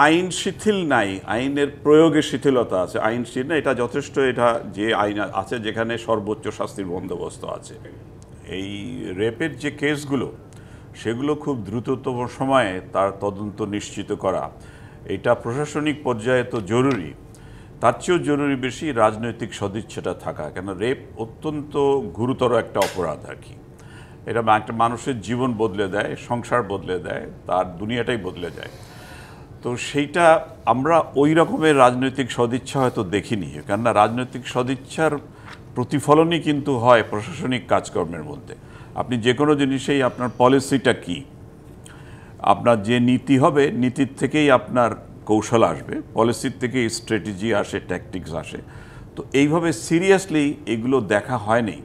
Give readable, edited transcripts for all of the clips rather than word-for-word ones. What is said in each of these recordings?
আইন শিথিল নাই, আইনের প্রয়োগে শিথিলতা আছে। আইন শিথিল না, এটা যথেষ্ট, এটা যে আইন আছে যেখানে সর্বোচ্চ শাস্তির বন্দোবস্ত আছে। এই রেপের যে কেসগুলো সেগুলো খুব দ্রুততম সময়ে তার তদন্ত নিশ্চিত করা, এটা প্রশাসনিক পর্যায়ে তো জরুরি, তার চেয়েও জরুরি বেশি রাজনৈতিক সদিচ্ছাটা থাকা। কেন রেপ অত্যন্ত গুরুতর একটা অপরাধ আর কি। এটা একটা মানুষের জীবন বদলে দেয়, সংসার বদলে দেয়, তার দুনিয়াটাই বদলে যায়। তো সেইটা আমরা ওই রকমের রাজনৈতিক সদিচ্ছা হয়তো দেখিনি, কেননা রাজনৈতিক সদিচ্ছার প্রতিফলনই কিন্তু হয় প্রশাসনিক কাজকর্মের মধ্যে। আপনি যে কোনো জিনিসেই আপনার পলিসিটা কি, আপনার যে নীতি হবে, নীতির থেকেই আপনার কৌশল আসবে, পলিসির থেকেই স্ট্র্যাটেজি আসে, ট্যাকটিক্স আসে। তো এইভাবে সিরিয়াসলি এগুলো দেখা হয়নি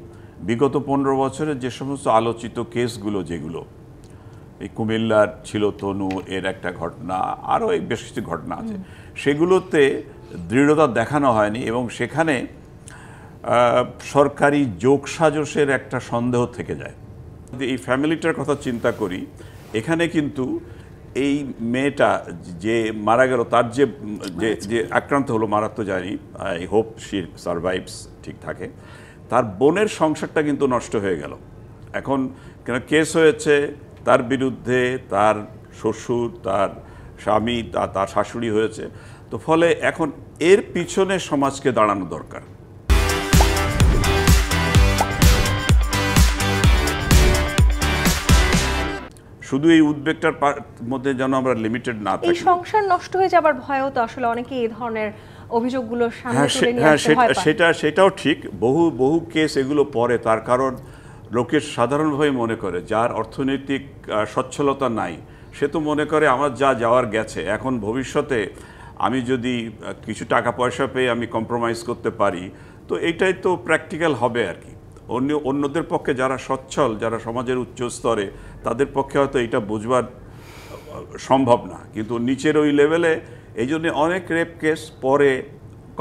বিগত 15 বছরে। যে সমস্ত আলোচিত কেসগুলো, যেগুলো এই কুমিল্লার ছিল তনু, এর একটা ঘটনা, আরও বেশ কিছু ঘটনা আছে, সেগুলোতে দৃঢ়তা দেখানো হয়নি এবং সেখানে সরকারি যোগসাজশের একটা সন্দেহ থেকে যায়। যদি এই ফ্যামিলিটার কথা চিন্তা করি, এখানে কিন্তু এই মেয়েটা যে মারা গেল, তার যে যে আক্রান্ত হলো, মারা তো যায়নি, আই হোপ শি সারভাইভস, ঠিক থাকে, তার বোনের সংসারটা কিন্তু নষ্ট হয়ে গেল। এখন কেন কেস হয়েছে তার বিরুদ্ধে, তার শ্বশুর, তার স্বামী, তার শাশুড়ি হয়েছে। তো ফলে এখন এর পিছনে সমাজকে দাঁড়ানো দরকার। শুধু এই উদ্বেগটার মধ্যে যেন আমরা লিমিটেড না থাকি। এই সংসার নষ্ট হয়ে যাবার ভয়ও তো আসলে অনেকে এই ধরনের অভিযোগগুলো সামনে তুলে নিয়ে আসতে ভয় পায়। সেটাও ঠিক। বহু কেস এগুলো পড়ে, তার কারণ লোকের সাধারণভাবে মনে করে যার অর্থনৈতিক সচ্ছলতা নাই, সে তো মনে করে আমার যা যাওয়ার গেছে, এখন ভবিষ্যতে আমি যদি কিছু টাকা পয়সা পেয়ে আমি কম্প্রোমাইজ করতে পারি, তো এইটাই তো প্র্যাকটিক্যাল হবে আর কি। অন্যদের পক্ষে, যারা সচ্ছল, যারা সমাজের উচ্চ স্তরে, তাদের পক্ষে হয়তো এটা বুঝবার সম্ভব না, কিন্তু নিচের ওই লেভেলে এই জন্য অনেক রেপ কেস পরে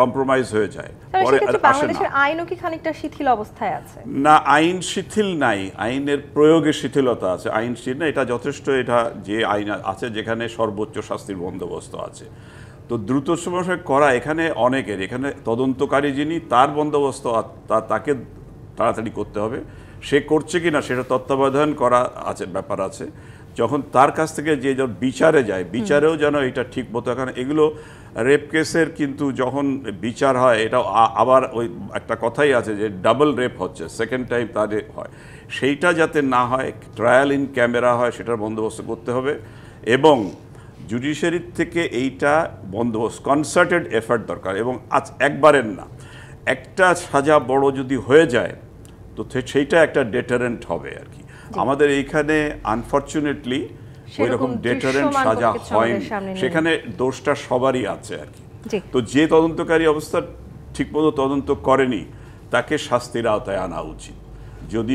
কম্প্রোমাইজ হয়ে যায়। পরে বাংলাদেশের আইনও কি খানিকটা শিথিল অবস্থায় আছে? না, আইন শিথিল নাই, আইনের প্রয়োগে শিথিলতা আছে। আইন শিথিল না, এটা যথেষ্ট, এটা যে আইন আছে যেখানে সর্বোচ্চ শাস্তির বন্দোবস্ত আছে। তো দ্রুত সময় করা এখানে অনেকের, এখানে তদন্তকারী যিনি, তার বন্দোবস্ত তাকে তাড়াতাড়ি করতে হবে। সে করছে কি না সেটা তত্ত্বাবধান করা আছে, ব্যাপার আছে। যখন তার কাছ থেকে যে বিচারে যায়, বিচারেও যেন এটা ঠিক মতো, এখন এগুলো রেপ কেসের কিন্তু যখন বিচার হয়, এটা আবার ওই একটা কথাই আছে যে ডাবল রেপ হচ্ছে, সেকেন্ড টাইম তাদের হয়, সেইটা যাতে না হয়, ট্রায়াল ইন ক্যামেরা হয়, সেটার বন্দোবস্ত করতে হবে। এবং জুডিশিয়ারির থেকে এইটা বন্দোবস্ত, কনসার্টেড এফার্ট দরকার। এবং আজ একবারের না, একটা সাজা বড় যদি হয়ে যায় তো সেইটা একটা ডেটারেন্ট হবে আর কি। আমাদের এইখানে আনফর্চুনেটলি ওই রকম ডেটারেন্ট সাজা হয়নি, সেখানে দোষটা সবারই আছে আর কি। তো যে তদন্তকারী অবস্থা ঠিকমতো তদন্ত করেনি, তাকে শাস্তির আওতায় আনা উচিত। যদি